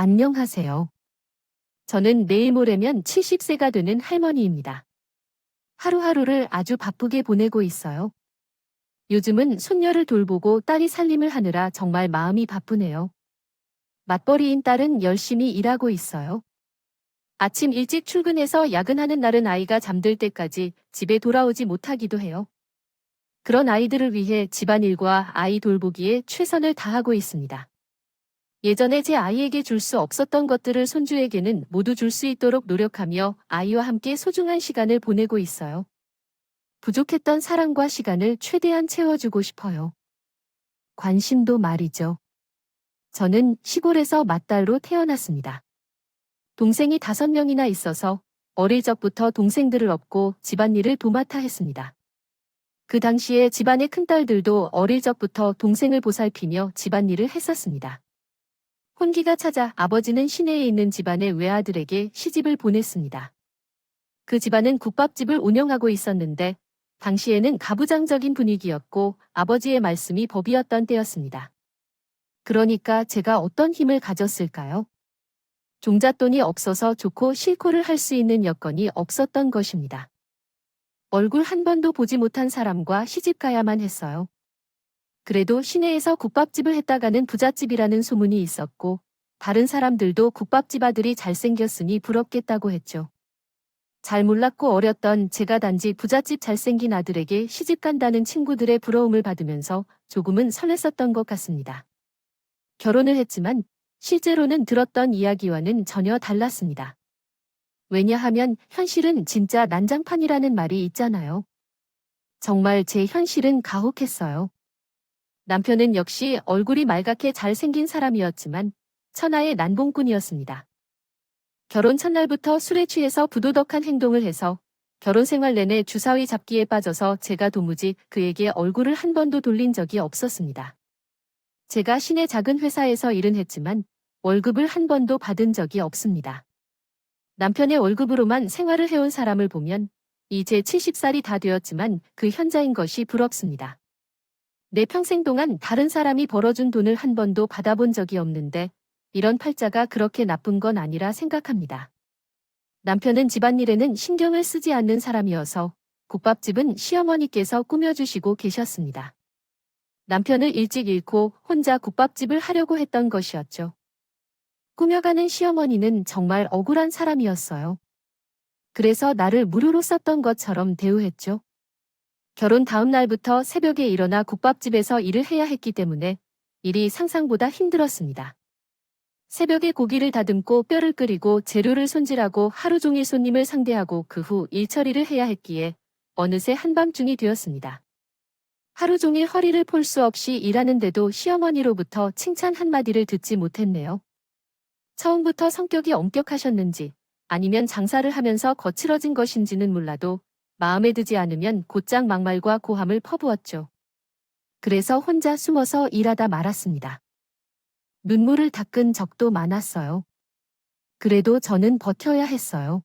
안녕하세요. 저는 내일 모레면 70세가 되는 할머니입니다. 하루하루를 아주 바쁘게 보내고 있어요. 요즘은 손녀를 돌보고 딸이 살림을 하느라 정말 마음이 바쁘네요. 맞벌이인 딸은 열심히 일하고 있어요. 아침 일찍 출근해서 야근하는 날은 아이가 잠들 때까지 집에 돌아오지 못하기도 해요. 그런 아이들을 위해 집안일과 아이 돌보기에 최선을 다하고 있습니다. 예전에 제 아이에게 줄 수 없었던 것들을 손주에게는 모두 줄 수 있도록 노력하며 아이와 함께 소중한 시간을 보내고 있어요. 부족했던 사랑과 시간을 최대한 채워주고 싶어요. 관심도 말이죠. 저는 시골에서 맏딸로 태어났습니다. 동생이 5명이나 있어서 어릴 적부터 동생들을 업고 집안일을 도맡아 했습니다. 그 당시에 집안의 큰딸들도 어릴 적부터 동생을 보살피며 집안일을 했었습니다. 혼기가 찾아 아버지는 시내에 있는 집안의 외아들에게 시집을 보냈습니다. 그 집안은 국밥집을 운영하고 있었는데 당시에는 가부장적인 분위기였고 아버지의 말씀이 법이었던 때였습니다. 그러니까 제가 어떤 힘을 가졌을까요? 종잣돈이 없어서 좋고 싫고를 할 수 있는 여건이 없었던 것입니다. 얼굴 한 번도 보지 못한 사람과 시집가야만 했어요. 그래도 시내에서 국밥집을 했다가는 부잣집이라는 소문이 있었고 다른 사람들도 국밥집 아들이 잘생겼으니 부럽겠다고 했죠. 잘 몰랐고 어렸던 제가 단지 부잣집 잘생긴 아들에게 시집간다는 친구들의 부러움을 받으면서 조금은 설렜었던 것 같습니다. 결혼을 했지만 실제로는 들었던 이야기와는 전혀 달랐습니다. 왜냐하면 현실은 진짜 난장판이라는 말이 있잖아요. 정말 제 현실은 가혹했어요. 남편은 역시 얼굴이 말갛게 잘생긴 사람이었지만 천하의 난봉꾼이었습니다. 결혼 첫날부터 술에 취해서 부도덕한 행동을 해서 결혼 생활 내내 주사위 잡기에 빠져서 제가 도무지 그에게 얼굴을 한 번도 돌린 적이 없었습니다. 제가 시내 작은 회사에서 일은 했지만 월급을 한 번도 받은 적이 없습니다. 남편의 월급으로만 생활을 해온 사람을 보면 이제 70살이 다 되었지만 그 현자인 것이 부럽습니다. 내 평생 동안 다른 사람이 벌어준 돈을 한 번도 받아본 적이 없는데 이런 팔자가 그렇게 나쁜 건 아니라 생각합니다. 남편은 집안일에는 신경을 쓰지 않는 사람이어서 국밥집은 시어머니께서 꾸며주시고 계셨습니다. 남편을 일찍 잃고 혼자 국밥집을 하려고 했던 것이었죠. 꾸며가는 시어머니는 정말 억울한 사람이었어요. 그래서 나를 무료로 썼던 것처럼 대우했죠. 결혼 다음 날부터 새벽에 일어나 국밥집에서 일을 해야 했기 때문에 일이 상상보다 힘들었습니다. 새벽에 고기를 다듬고 뼈를 끓이고 재료를 손질하고 하루 종일 손님을 상대하고 그 후 일 처리를 해야 했기에 어느새 한밤중이 되었습니다. 하루 종일 허리를 폴 수 없이 일하는데도 시어머니로부터 칭찬 한마디를 듣지 못했네요. 처음부터 성격이 엄격하셨는지 아니면 장사를 하면서 거칠어진 것인지는 몰라도 마음에 들지 않으면 곧장 막말과 고함을 퍼부었죠. 그래서 혼자 숨어서 일하다 말았습니다. 눈물을 닦은 적도 많았어요. 그래도 저는 버텨야 했어요.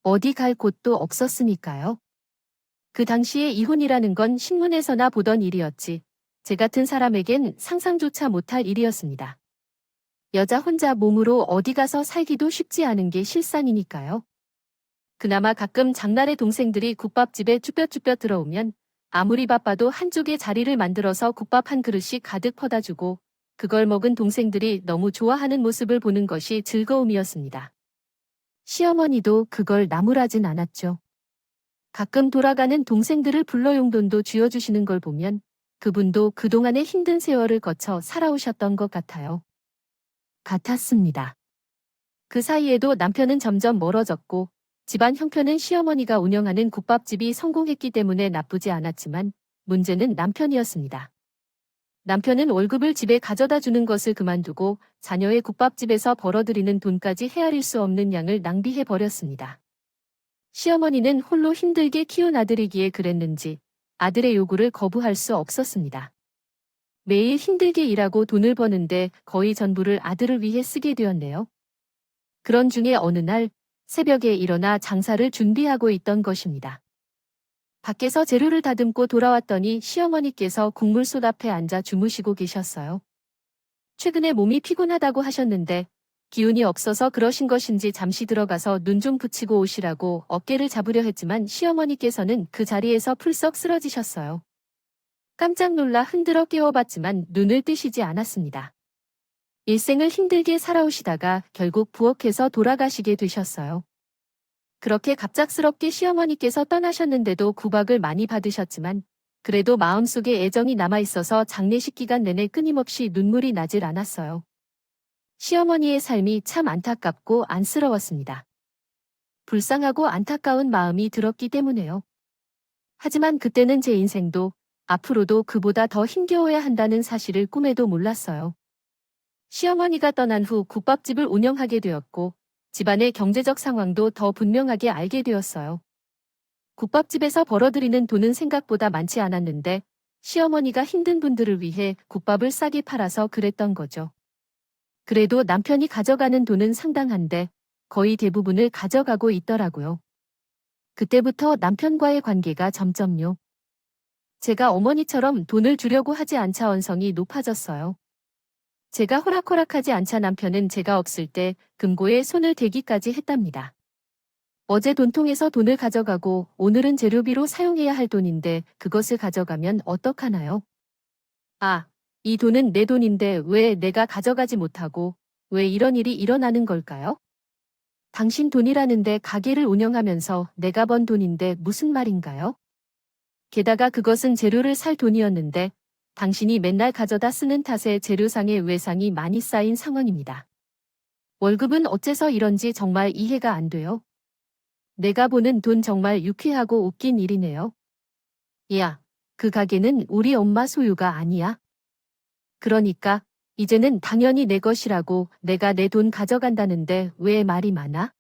어디 갈 곳도 없었으니까요. 그 당시에 이혼이라는 건 신문에서나 보던 일이었지 제 같은 사람에겐 상상조차 못할 일이었습니다. 여자 혼자 몸으로 어디 가서 살기도 쉽지 않은 게 실상이니까요. 그나마 가끔 장날에 동생들이 국밥집에 쭈뼛쭈뼛 들어오면 아무리 바빠도 한쪽에 자리를 만들어서 국밥 한 그릇씩 가득 퍼다주고 그걸 먹은 동생들이 너무 좋아하는 모습을 보는 것이 즐거움이었습니다. 시어머니도 그걸 나무라진 않았죠. 가끔 돌아가는 동생들을 불러 용돈도 쥐어주시는 걸 보면 그분도 그동안의 힘든 세월을 거쳐 살아오셨던 것 같았습니다. 그 사이에도 남편은 점점 멀어졌고 집안 형편은 시어머니가 운영하는 국밥집이 성공했기 때문에 나쁘지 않았지만 문제는 남편이었습니다. 남편은 월급을 집에 가져다 주는 것을 그만두고 자녀의 국밥집에서 벌어들이는 돈까지 헤아릴 수 없는 양을 낭비해 버렸습니다. 시어머니는 홀로 힘들게 키운 아들이기에 그랬는지 아들의 요구를 거부할 수 없었습니다. 매일 힘들게 일하고 돈을 버는데 거의 전부를 아들을 위해 쓰게 되었네요. 그런 중에 어느 날 새벽에 일어나 장사를 준비하고 있던 것입니다. 밖에서 재료를 다듬고 돌아왔더니 시어머니께서 국물솥 앞에 앉아 주무시고 계셨어요. 최근에 몸이 피곤하다고 하셨는데 기운이 없어서 그러신 것인지 잠시 들어가서 눈 좀 붙이고 오시라고 어깨를 잡으려 했지만 시어머니께서는 그 자리에서 풀썩 쓰러지셨어요. 깜짝 놀라 흔들어 깨워봤지만 눈을 뜨시지 않았습니다. 일생을 힘들게 살아오시다가 결국 부엌에서 돌아가시게 되셨어요. 그렇게 갑작스럽게 시어머니께서 떠나셨는데도 구박을 많이 받으셨지만 그래도 마음속에 애정이 남아있어서 장례식 기간 내내 끊임없이 눈물이 나질 않았어요. 시어머니의 삶이 참 안타깝고 안쓰러웠습니다. 불쌍하고 안타까운 마음이 들었기 때문에요. 하지만 그때는 제 인생도 앞으로도 그보다 더 힘겨워야 한다는 사실을 꿈에도 몰랐어요. 시어머니가 떠난 후 국밥집을 운영하게 되었고 집안의 경제적 상황도 더 분명하게 알게 되었어요. 국밥집에서 벌어들이는 돈은 생각보다 많지 않았는데 시어머니가 힘든 분들을 위해 국밥을 싸게 팔아서 그랬던 거죠. 그래도 남편이 가져가는 돈은 상당한데 거의 대부분을 가져가고 있더라고요. 그때부터 남편과의 관계가 점점요. 제가 어머니처럼 돈을 주려고 하지 않자 언성이 높아졌어요. 제가 호락호락하지 않자 남편은 제가 없을 때 금고에 손을 대기까지 했답니다. 어제 돈통에서 돈을 가져가고 오늘은 재료비로 사용해야 할 돈인데 그것을 가져가면 어떡하나요? 아, 이 돈은 내 돈인데 왜 내가 가져가지 못하고 왜 이런 일이 일어나는 걸까요? 당신 돈이라는데 가게를 운영하면서 내가 번 돈인데 무슨 말인가요? 게다가 그것은 재료를 살 돈이었는데 당신이 맨날 가져다 쓰는 탓에 재료상의 외상이 많이 쌓인 상황입니다. 월급은 어째서 이런지 정말 이해가 안 돼요. 내가 보는 돈 정말 유쾌하고 웃긴 일이네요. 야, 그 가게는 우리 엄마 소유가 아니야. 그러니까 이제는 당연히 내 것이라고 내가 내 돈 가져간다는데 왜 말이 많아?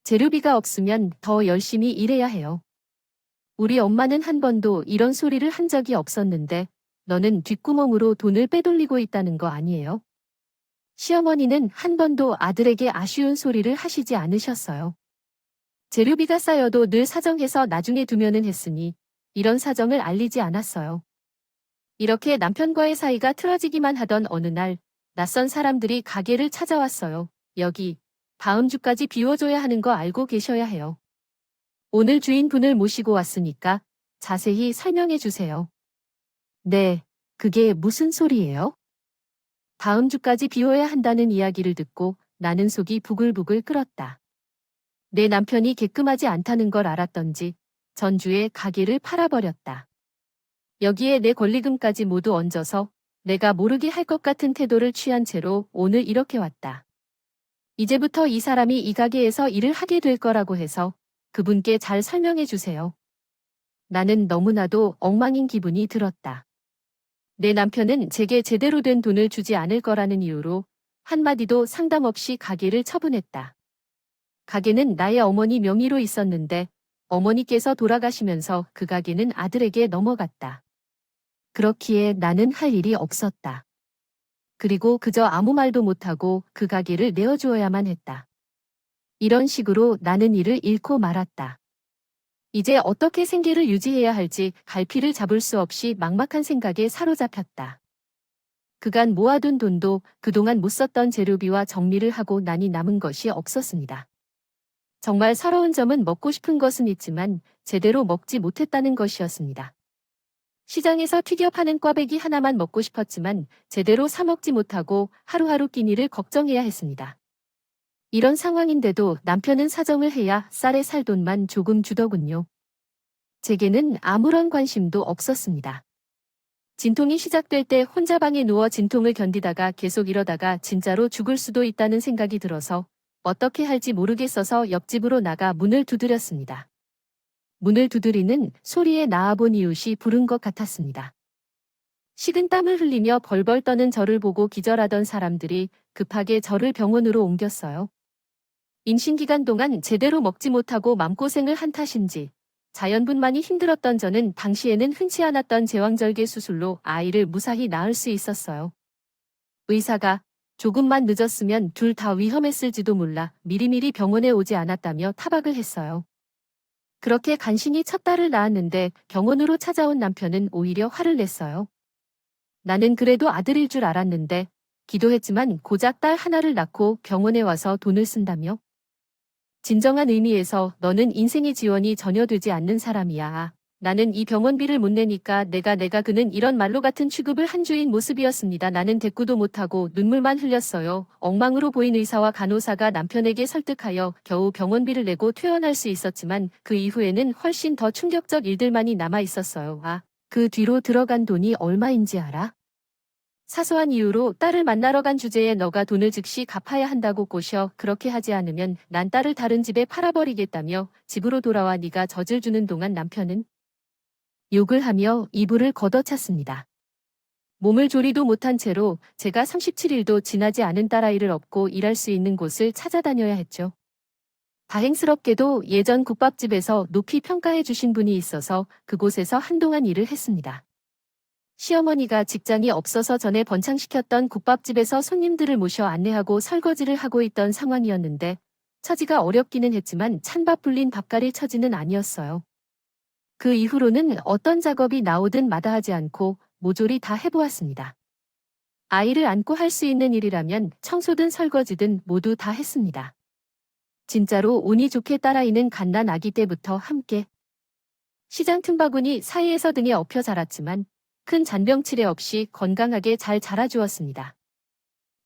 재료비가 없으면 더 열심히 일해야 해요. 우리 엄마는 한 번도 이런 소리를 한 적이 없었는데 너는 뒷구멍으로 돈을 빼돌리고 있다는 거 아니에요? 시어머니는 한 번도 아들에게 아쉬운 소리를 하시지 않으셨어요. 재료비가 쌓여도 늘 사정해서 나중에 두면은 했으니 이런 사정을 알리지 않았어요. 이렇게 남편과의 사이가 틀어지기만 하던 어느 날 낯선 사람들이 가게를 찾아왔어요. 여기 다음 주까지 비워줘야 하는 거 알고 계셔야 해요. 오늘 주인분을 모시고 왔으니까 자세히 설명해 주세요. 네, 그게 무슨 소리예요? 다음 주까지 비워야 한다는 이야기를 듣고 나는 속이 부글부글 끓었다. 내 남편이 개끔하지 않다는 걸 알았던지 전주에 가게를 팔아버렸다. 여기에 내 권리금까지 모두 얹어서 내가 모르게 할 것 같은 태도를 취한 채로 오늘 이렇게 왔다. 이제부터 이 사람이 이 가게에서 일을 하게 될 거라고 해서 그분께 잘 설명해 주세요. 나는 너무나도 엉망인 기분이 들었다. 내 남편은 제게 제대로 된 돈을 주지 않을 거라는 이유로 한마디도 상담 없이 가게를 처분했다. 가게는 나의 어머니 명의로 있었는데 어머니께서 돌아가시면서 그 가게는 아들에게 넘어갔다. 그렇기에 나는 할 일이 없었다. 그리고 그저 아무 말도 못하고 그 가게를 내어주어야만 했다. 이런 식으로 나는 일을 잃고 말았다. 이제 어떻게 생계를 유지해야 할지 갈피를 잡을 수 없이 막막한 생각에 사로잡혔다. 그간 모아둔 돈도 그동안 못 썼던 재료비와 정리를 하고 나니 남은 것이 없었습니다. 정말 서러운 점은 먹고 싶은 것은 있지만 제대로 먹지 못했다는 것이었습니다. 시장에서 튀겨 파는 꽈배기 하나만 먹고 싶었지만 제대로 사 먹지 못하고 하루하루 끼니를 걱정해야 했습니다. 이런 상황인데도 남편은 사정을 해야 쌀에 살 돈만 조금 주더군요. 제게는 아무런 관심도 없었습니다. 진통이 시작될 때 혼자 방에 누워 진통을 견디다가 계속 이러다가 진짜로 죽을 수도 있다는 생각이 들어서 어떻게 할지 모르겠어서 옆집으로 나가 문을 두드렸습니다. 문을 두드리는 소리에 나아본 이웃이 부른 것 같았습니다. 식은 땀을 흘리며 벌벌 떠는 저를 보고 기절하던 사람들이 급하게 저를 병원으로 옮겼어요. 임신기간 동안 제대로 먹지 못하고 맘고생을 한 탓인지 자연분만이 힘들었던 저는 당시에는 흔치 않았던 제왕절개 수술로 아이를 무사히 낳을 수 있었어요. 의사가 조금만 늦었으면 둘 다 위험했을지도 몰라 미리미리 병원에 오지 않았다며 타박을 했어요. 그렇게 간신히 첫 딸을 낳았는데 병원으로 찾아온 남편은 오히려 화를 냈어요. 나는 그래도 아들일 줄 알았는데 기도했지만 고작 딸 하나를 낳고 병원에 와서 돈을 쓴다며? 진정한 의미에서 너는 인생의 지원이 전혀 되지 않는 사람이야. 나는 이 병원비를 못 내니까 내가 그는 이런 말로 같은 취급을 한 주인 모습이었습니다. 나는 대꾸도 못하고 눈물만 흘렸어요. 엉망으로 보인 의사와 간호사가 남편에게 설득하여 겨우 병원비를 내고 퇴원할 수 있었지만 그 이후에는 훨씬 더 충격적 일들만이 남아 있었어요. 그 뒤로 들어간 돈이 얼마인지 알아? 사소한 이유로 딸을 만나러 간 주제에 너가 돈을 즉시 갚아야 한다고 꼬셔. 그렇게 하지 않으면 난 딸을 다른 집에 팔아버리겠다며 집으로 돌아와 네가 젖을 주는 동안 남편은 욕을 하며 이불을 걷어찼습니다. 몸을 조리도 못한 채로 제가 37일도 지나지 않은 딸아이를 업고 일할 수 있는 곳을 찾아다녀야 했죠. 다행스럽게도 예전 국밥집에서 높이 평가해 주신 분이 있어서 그곳에서 한동안 일을 했습니다. 시어머니가 직장이 없어서 전에 번창시켰던 국밥집에서 손님들을 모셔 안내하고 설거지를 하고 있던 상황이었는데 처지가 어렵기는 했지만 찬밥 불린 밥가릴 처지는 아니었어요. 그 이후로는 어떤 작업이 나오든 마다하지 않고 모조리 다 해보았습니다. 아이를 안고 할 수 있는 일이라면 청소든 설거지든 모두 다 했습니다. 진짜로 운이 좋게 딸아이는 갓난 아기 때부터 함께 시장 틈바구니 사이에서 등에 엎여 자랐지만 큰 잔병 치레 없이 건강하게 잘 자라주었습니다.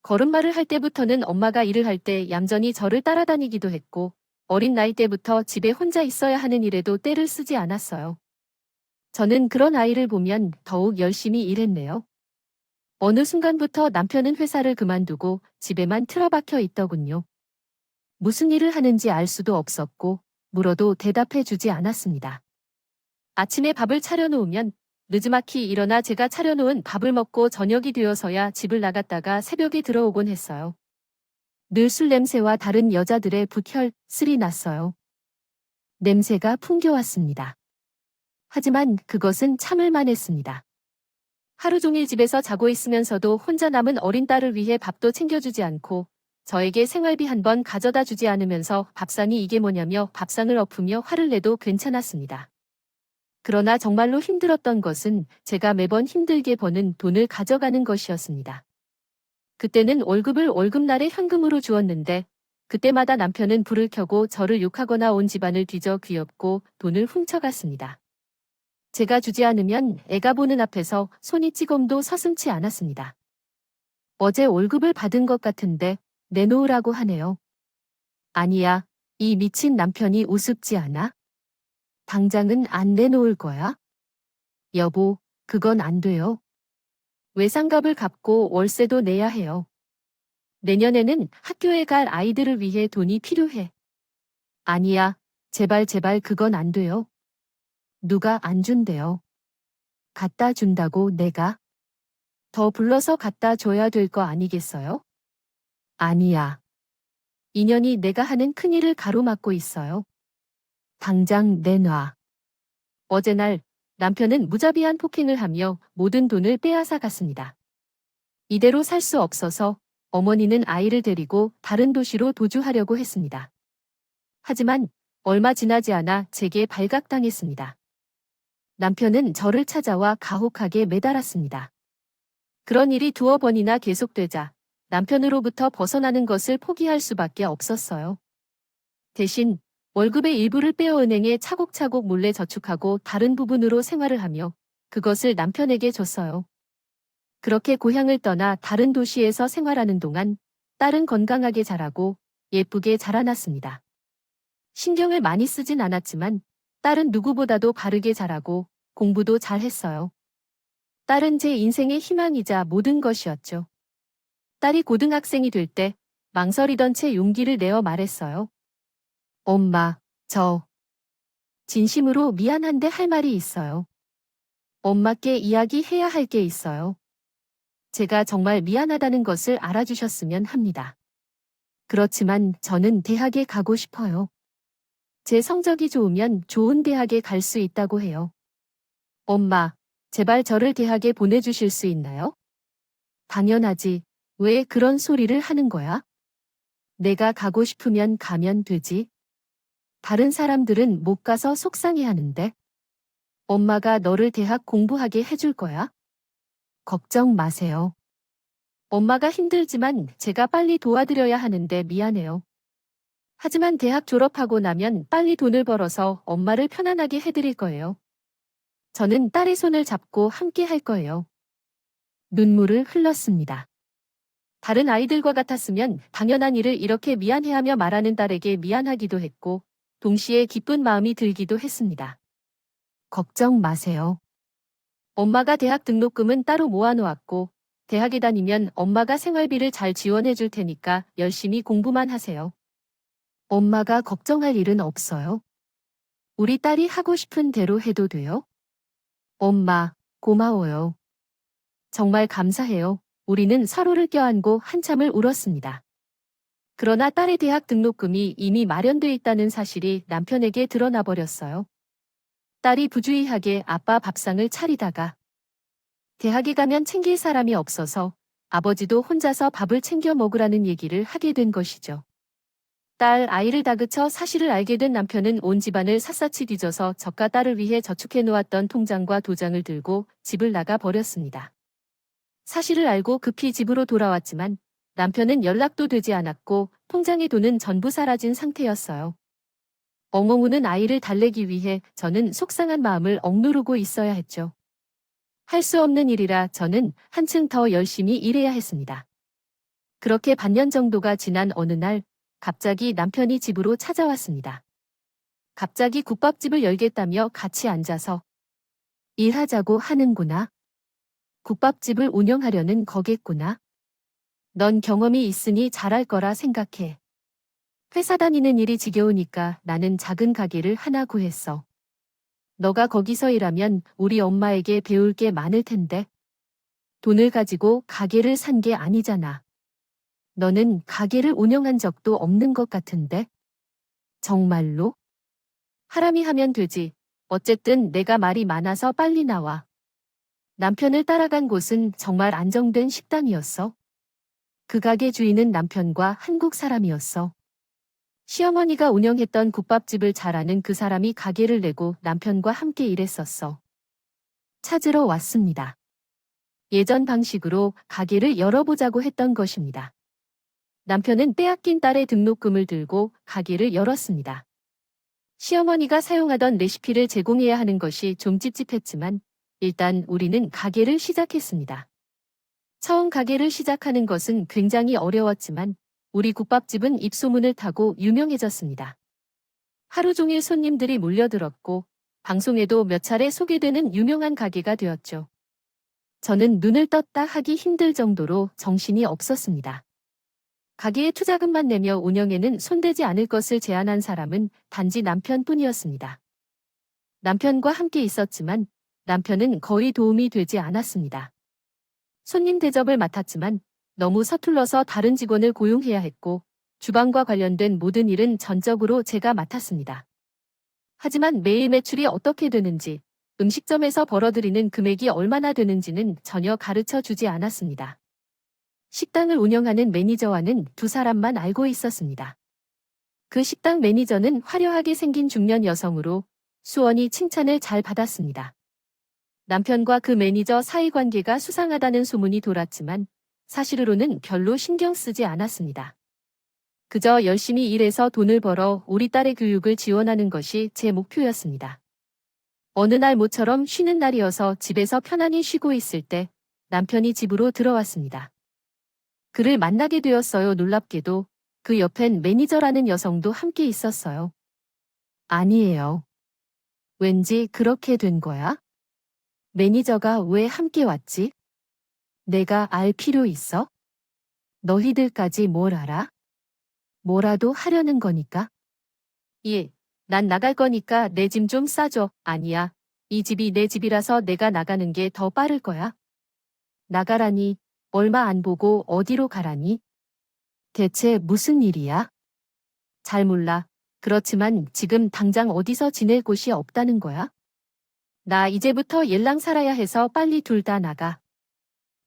걸음마를 할 때부터는 엄마가 일을 할 때 얌전히 저를 따라다니기도 했고 어린 나이 때부터 집에 혼자 있어야 하는 일에도 때를 쓰지 않았어요. 저는 그런 아이를 보면 더욱 열심히 일했네요. 어느 순간부터 남편은 회사를 그만두고 집에만 틀어박혀 있더군요. 무슨 일을 하는지 알 수도 없었고 물어도 대답해 주지 않았습니다. 아침에 밥을 차려놓으면 느지막이 일어나 제가 차려놓은 밥을 먹고 저녁이 되어서야 집을 나갔다가 새벽에 들어오곤 했어요. 늘 술 냄새와 다른 여자들의 붓혈슬이 났어요. 냄새가 풍겨왔습니다. 하지만 그것은 참을만 했습니다. 하루 종일 집에서 자고 있으면서도 혼자 남은 어린 딸을 위해 밥도 챙겨주지 않고 저에게 생활비 한 번 가져다 주지 않으면서 밥상이 이게 뭐냐며 밥상을 엎으며 화를 내도 괜찮았습니다. 그러나 정말로 힘들었던 것은 제가 매번 힘들게 버는 돈을 가져가는 것이었습니다. 그때는 월급을 월급날에 현금으로 주었는데 그때마다 남편은 불을 켜고 저를 욕하거나 온 집안을 뒤져 귀엽고 돈을 훔쳐갔습니다. 제가 주지 않으면 애가 보는 앞에서 손이 찌검도 서슴지 않았습니다. 어제 월급을 받은 것 같은데 내놓으라고 하네요. 아니야, 이 미친 남편이 우습지 않아? 당장은 안 내놓을 거야? 여보, 그건 안 돼요. 외상값을 갚고 월세도 내야 해요. 내년에는 학교에 갈 아이들을 위해 돈이 필요해. 아니야, 제발 그건 안 돼요. 누가 안 준대요. 갖다 준다고 내가? 더 불러서 갖다 줘야 될 거 아니겠어요? 아니야. 인연이 내가 하는 큰일을 가로막고 있어요. 당장 내놔. 어제날 남편은 무자비한 폭행을 하며 모든 돈을 빼앗아 갔습니다. 이대로 살 수 없어서 어머니는 아이를 데리고 다른 도시로 도주하려고 했습니다. 하지만 얼마 지나지 않아 제게 발각당했습니다. 남편은 저를 찾아와 가혹하게 매달았습니다. 그런 일이 두어 번이나 계속되자 남편으로부터 벗어나는 것을 포기할 수밖에 없었어요. 대신 월급의 일부를 빼어 은행에 차곡차곡 몰래 저축하고 다른 부분으로 생활을 하며 그것을 남편에게 줬어요. 그렇게 고향을 떠나 다른 도시에서 생활하는 동안 딸은 건강하게 자라고 예쁘게 자라났습니다. 신경을 많이 쓰진 않았지만 딸은 누구보다도 바르게 자라고 공부도 잘했어요. 딸은 제 인생의 희망이자 모든 것이었죠. 딸이 고등학생이 될 때 망설이던 채 용기를 내어 말했어요. 엄마, 저 진심으로 미안한데 할 말이 있어요. 엄마께 이야기해야 할 게 있어요. 제가 정말 미안하다는 것을 알아주셨으면 합니다. 그렇지만 저는 대학에 가고 싶어요. 제 성적이 좋으면 좋은 대학에 갈 수 있다고 해요. 엄마, 제발 저를 대학에 보내주실 수 있나요? 당연하지. 왜 그런 소리를 하는 거야? 내가 가고 싶으면 가면 되지. 다른 사람들은 못 가서 속상해하는데. 엄마가 너를 대학 공부하게 해줄 거야? 걱정 마세요. 엄마가 힘들지만 제가 빨리 도와드려야 하는데 미안해요. 하지만 대학 졸업하고 나면 빨리 돈을 벌어서 엄마를 편안하게 해드릴 거예요. 저는 딸의 손을 잡고 함께 할 거예요. 눈물을 흘렸습니다. 다른 아이들과 같았으면 당연한 일을 이렇게 미안해하며 말하는 딸에게 미안하기도 했고, 동시에 기쁜 마음이 들기도 했습니다. 걱정 마세요. 엄마가 대학 등록금은 따로 모아놓았고, 대학에 다니면 엄마가 생활비를 잘 지원해 줄 테니까 열심히 공부만 하세요. 엄마가 걱정할 일은 없어요. 우리 딸이 하고 싶은 대로 해도 돼요? 엄마, 고마워요. 정말 감사해요. 우리는 서로를 껴안고 한참을 울었습니다. 그러나 딸의 대학 등록금이 이미 마련돼 있다는 사실이 남편에게 드러나 버렸어요. 딸이 부주의하게 아빠 밥상을 차리다가 대학에 가면 챙길 사람이 없어서 아버지도 혼자서 밥을 챙겨 먹으라는 얘기를 하게 된 것이죠. 딸 아이를 다그쳐 사실을 알게 된 남편은 온 집안을 샅샅이 뒤져서 저가 딸을 위해 저축해 놓았던 통장과 도장을 들고 집을 나가 버렸습니다. 사실을 알고 급히 집으로 돌아왔지만 남편은 연락도 되지 않았고 통장의 돈은 전부 사라진 상태였어요. 엉엉 우는 아이를 달래기 위해 저는 속상한 마음을 억누르고 있어야 했죠. 할 수 없는 일이라 저는 한층 더 열심히 일해야 했습니다. 그렇게 반년 정도가 지난 어느 날 갑자기 남편이 집으로 찾아왔습니다. 갑자기 국밥집을 열겠다며 같이 앉아서 일하자고 하는구나. 국밥집을 운영하려는 거겠구나. 넌 경험이 있으니 잘할 거라 생각해. 회사 다니는 일이 지겨우니까 나는 작은 가게를 하나 구했어. 너가 거기서 일하면 우리 엄마에게 배울 게 많을 텐데. 돈을 가지고 가게를 산 게 아니잖아. 너는 가게를 운영한 적도 없는 것 같은데. 정말로? 하람이 하면 되지. 어쨌든 내가 말이 많아서 빨리 나와. 남편을 따라간 곳은 정말 안정된 식당이었어. 그 가게 주인은 남편과 한국 사람이었어. 시어머니가 운영했던 국밥집을 잘 아는 그 사람이 가게를 내고 남편과 함께 일했었어. 찾으러 왔습니다. 예전 방식으로 가게를 열어보자고 했던 것입니다. 남편은 빼앗긴 딸의 등록금을 들고 가게를 열었습니다. 시어머니가 사용하던 레시피를 제공해야 하는 것이 좀 찝찝했지만 일단 우리는 가게를 시작했습니다. 처음 가게를 시작하는 것은 굉장히 어려웠지만 우리 국밥집은 입소문을 타고 유명해졌습니다. 하루 종일 손님들이 몰려들었고 방송에도 몇 차례 소개되는 유명한 가게가 되었죠. 저는 눈을 떴다 하기 힘들 정도로 정신이 없었습니다. 가게에 투자금만 내며 운영에는 손대지 않을 것을 제안한 사람은 단지 남편뿐이었습니다. 남편과 함께 있었지만 남편은 거의 도움이 되지 않았습니다. 손님 대접을 맡았지만 너무 서툴러서 다른 직원을 고용해야 했고 주방과 관련된 모든 일은 전적으로 제가 맡았습니다. 하지만 매일 매출이 어떻게 되는지, 음식점에서 벌어들이는 금액이 얼마나 되는지는 전혀 가르쳐 주지 않았습니다. 식당을 운영하는 매니저와는 두 사람만 알고 있었습니다. 그 식당 매니저는 화려하게 생긴 중년 여성으로 수원이 칭찬을 잘 받았습니다. 남편과 그 매니저 사이관계가 수상하다는 소문이 돌았지만 사실으로는 별로 신경 쓰지 않았습니다. 그저 열심히 일해서 돈을 벌어 우리 딸의 교육을 지원하는 것이 제 목표였습니다. 어느 날 모처럼 쉬는 날이어서 집에서 편안히 쉬고 있을 때 남편이 집으로 들어왔습니다. 그를 만나게 되었어요. 놀랍게도 그 옆엔 매니저라는 여성도 함께 있었어요. 아니에요. 왠지 그렇게 된 거야? 매니저가 왜 함께 왔지? 내가 알 필요 있어? 너희들까지 뭘 알아? 뭐라도 하려는 거니까? 예, 난 나갈 거니까 내 짐 좀 싸줘. 아니야. 이 집이 내 집이라서 내가 나가는 게 더 빠를 거야. 나가라니, 얼마 안 보고 어디로 가라니? 대체 무슨 일이야? 잘 몰라. 그렇지만 지금 당장 어디서 지낼 곳이 없다는 거야? 나 이제부터 옐랑 살아야 해서 빨리 둘 다 나가.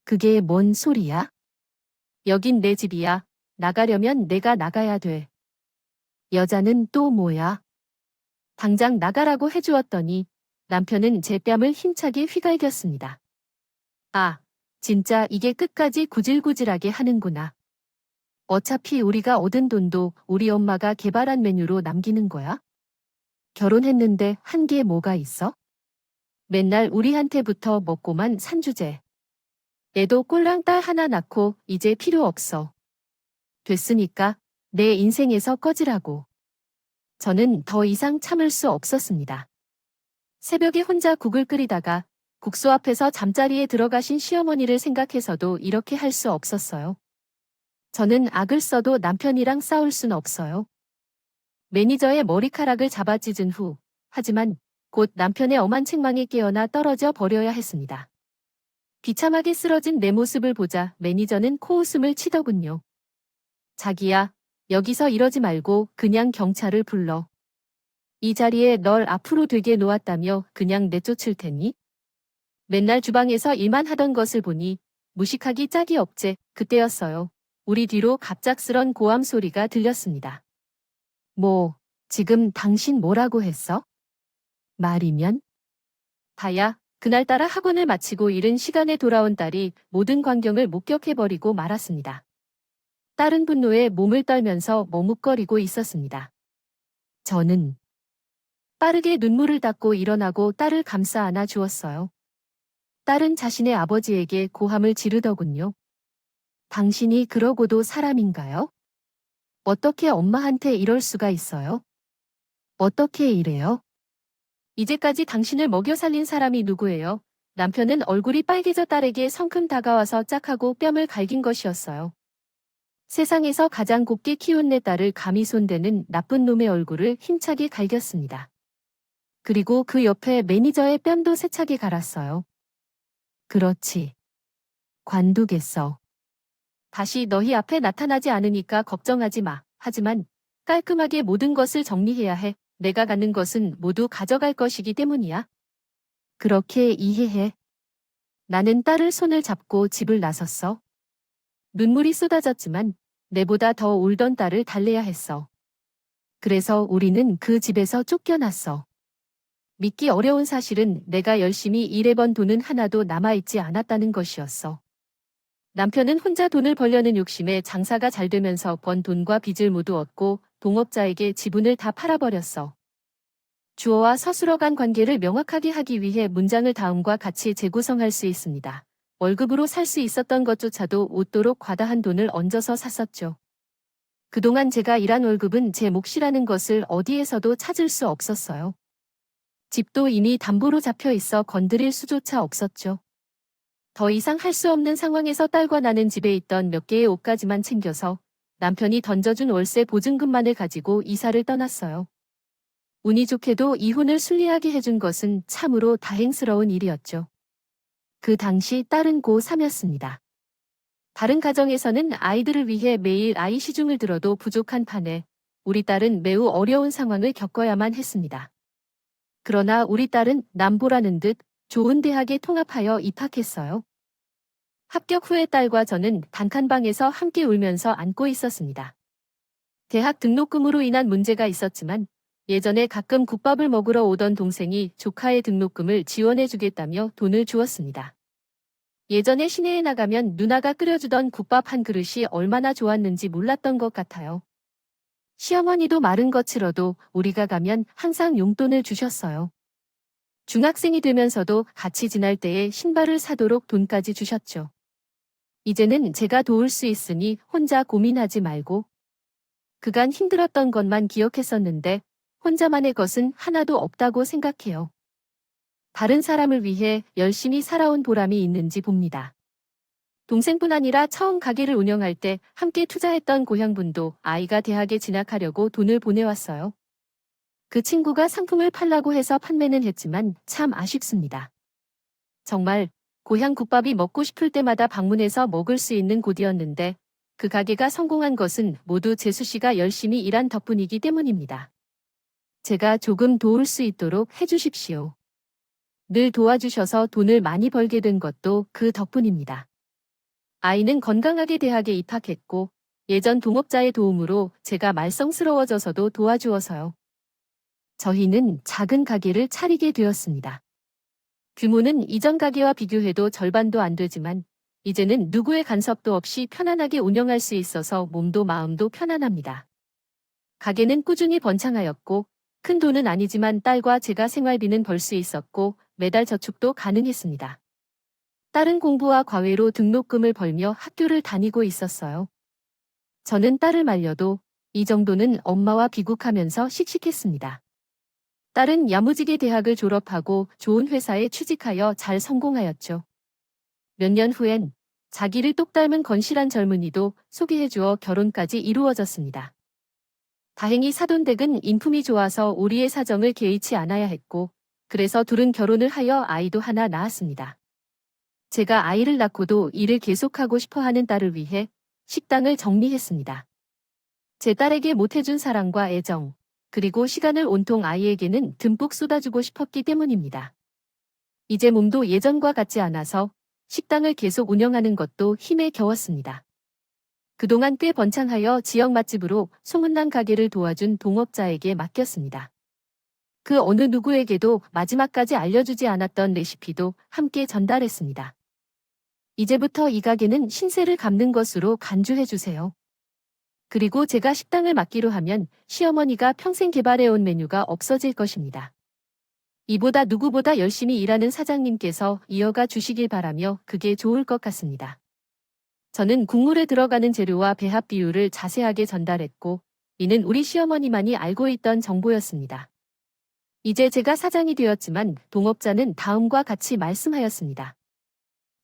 그게 뭔 소리야? 여긴 내 집이야. 나가려면 내가 나가야 돼. 여자는 또 뭐야? 당장 나가라고 해주었더니 남편은 제 뺨을 힘차게 휘갈겼습니다. 아, 진짜 이게 끝까지 구질구질하게 하는구나. 어차피 우리가 얻은 돈도 우리 엄마가 개발한 메뉴로 남기는 거야? 결혼했는데 한 게 뭐가 있어? 맨날 우리한테부터 먹고만 산주제. 애도 꼴랑 딸 하나 낳고 이제 필요 없어. 됐으니까 내 인생에서 꺼지라고. 저는 더 이상 참을 수 없었습니다. 새벽에 혼자 국을 끓이다가 국수 앞에서 잠자리에 들어가신 시어머니를 생각해서도 이렇게 할 수 없었어요. 저는 악을 써도 남편이랑 싸울 순 없어요. 매니저의 머리카락을 잡아 찢은 후, 하지만 곧 남편의 엄한 책망에 깨어나 떨어져 버려야 했습니다. 비참하게 쓰러진 내 모습을 보자 매니저는 코웃음을 치더군요. 자기야, 여기서 이러지 말고 그냥 경찰을 불러. 이 자리에 널 앞으로 되게 놓았다며 그냥 내쫓을 테니? 맨날 주방에서 일만 하던 것을 보니 무식하기 짝이 없제. 그때였어요. 우리 뒤로 갑작스런 고함 소리가 들렸습니다. 뭐, 지금 당신 뭐라고 했어? 말이면? 다야, 그날따라 학원을 마치고 이른 시간에 돌아온 딸이 모든 광경을 목격해버리고 말았습니다. 딸은 분노에 몸을 떨면서 머뭇거리고 있었습니다. 저는 빠르게 눈물을 닦고 일어나고 딸을 감싸 안아 주었어요. 딸은 자신의 아버지에게 고함을 지르더군요. 당신이 그러고도 사람인가요? 어떻게 엄마한테 이럴 수가 있어요? 어떻게 이래요? 이제까지 당신을 먹여 살린 사람이 누구예요? 남편은 얼굴이 빨개져 딸에게 성큼 다가와서 짝하고 뺨을 갈긴 것이었어요. 세상에서 가장 곱게 키운 내 딸을 감히 손대는 나쁜 놈의 얼굴을 힘차게 갈겼습니다. 그리고 그 옆에 매니저의 뺨도 세차게 갈았어요. 그렇지. 관두겠어. 다시 너희 앞에 나타나지 않으니까 걱정하지 마. 하지만 깔끔하게 모든 것을 정리해야 해. 내가 갖는 것은 모두 가져갈 것이기 때문이야. 그렇게 이해해. 나는 딸을 손을 잡고 집을 나섰어. 눈물이 쏟아졌지만 내보다 더 울던 딸을 달래야 했어. 그래서 우리는 그 집에서 쫓겨났어. 믿기 어려운 사실은 내가 열심히 일해번 돈은 하나도 남아있지 않았다는 것이었어. 남편은 혼자 돈을 벌려는 욕심에 장사가 잘 되면서 번 돈과 빚을 모두 얻고 동업자에게 지분을 다 팔아버렸어. 주어와 서술어 간 관계를 명확하게 하기 위해 문장을 다음과 같이 재구성할 수 있습니다. 월급으로 살 수 있었던 것조차도 웃도록 과다한 돈을 얹어서 샀었죠. 그동안 제가 일한 월급은 제 몫이라는 것을 어디에서도 찾을 수 없었어요. 집도 이미 담보로 잡혀 있어 건드릴 수조차 없었죠. 더 이상 할 수 없는 상황에서 딸과 나는 집에 있던 몇 개의 옷까지만 챙겨서 남편이 던져준 월세 보증금만을 가지고 이사를 떠났어요. 운이 좋게도 이혼을 순리하게 해준 것은 참으로 다행스러운 일이었죠. 그 당시 딸은 고3이었습니다. 다른 가정에서는 아이들을 위해 매일 아이 시중을 들어도 부족한 판에 우리 딸은 매우 어려운 상황을 겪어야만 했습니다. 그러나 우리 딸은 남보라는 듯 좋은 대학에 통합하여 입학했어요. 합격 후에 딸과 저는 단칸방에서 함께 울면서 안고 있었습니다. 대학 등록금으로 인한 문제가 있었지만 예전에 가끔 국밥을 먹으러 오던 동생이 조카의 등록금을 지원해주겠다며 돈을 주었습니다. 예전에 시내에 나가면 누나가 끓여주던 국밥 한 그릇이 얼마나 좋았는지 몰랐던 것 같아요. 시어머니도 마른 거칠어도 우리가 가면 항상 용돈을 주셨어요. 중학생이 되면서도 같이 지날 때에 신발을 사도록 돈까지 주셨죠. 이제는 제가 도울 수 있으니 혼자 고민하지 말고. 그간 힘들었던 것만 기억했었는데 혼자만의 것은 하나도 없다고 생각해요. 다른 사람을 위해 열심히 살아온 보람이 있는지 봅니다. 동생뿐 아니라 처음 가게를 운영할 때 함께 투자했던 고향분도 아이가 대학에 진학하려고 돈을 보내왔어요. 그 친구가 상품을 팔라고 해서 판매는 했지만 참 아쉽습니다. 정말 고향 국밥이 먹고 싶을 때마다 방문해서 먹을 수 있는 곳이었는데 그 가게가 성공한 것은 모두 재수 씨가 열심히 일한 덕분이기 때문입니다. 제가 조금 도울 수 있도록 해주십시오. 늘 도와주셔서 돈을 많이 벌게 된 것도 그 덕분입니다. 아이는 건강하게 대학에 입학했고 예전 동업자의 도움으로 제가 말썽스러워져서도 도와주어서요. 저희는 작은 가게를 차리게 되었습니다. 규모는 이전 가게와 비교해도 절반도 안 되지만 이제는 누구의 간섭도 없이 편안하게 운영할 수 있어서 몸도 마음도 편안합니다. 가게는 꾸준히 번창하였고 큰 돈은 아니지만 딸과 제가 생활비는 벌 수 있었고 매달 저축도 가능했습니다. 딸은 공부와 과외로 등록금을 벌며 학교를 다니고 있었어요. 저는 딸을 말려도 이 정도는 엄마와 비국하면서 씩씩했습니다. 딸은 야무지게 대학을 졸업하고 좋은 회사에 취직하여 잘 성공하였죠. 몇 년 후엔 자기를 똑 닮은 건실한 젊은이도 소개해주어 결혼까지 이루어졌습니다. 다행히 사돈댁은 인품이 좋아서 우리의 사정을 개의치 않아야 했고, 그래서 둘은 결혼을 하여 아이도 하나 낳았습니다. 제가 아이를 낳고도 일을 계속하고 싶어하는 딸을 위해 식당을 정리했습니다. 제 딸에게 못해준 사랑과 애정, 그리고 시간을 온통 아이에게는 듬뿍 쏟아주고 싶었기 때문입니다. 이제 몸도 예전과 같지 않아서 식당을 계속 운영하는 것도 힘에 겨웠습니다. 그동안 꽤 번창하여 지역 맛집으로 소문난 가게를 도와준 동업자에게 맡겼습니다. 그 어느 누구에게도 마지막까지 알려주지 않았던 레시피도 함께 전달했습니다. 이제부터 이 가게는 신세를 갚는 것으로 간주해주세요. 그리고 제가 식당을 맡기로 하면 시어머니가 평생 개발해온 메뉴가 없어질 것입니다. 이보다 누구보다 열심히 일하는 사장님께서 이어가 주시길 바라며 그게 좋을 것 같습니다. 저는 국물에 들어가는 재료와 배합 비율을 자세하게 전달했고, 이는 우리 시어머니만이 알고 있던 정보였습니다. 이제 제가 사장이 되었지만 동업자는 다음과 같이 말씀하였습니다.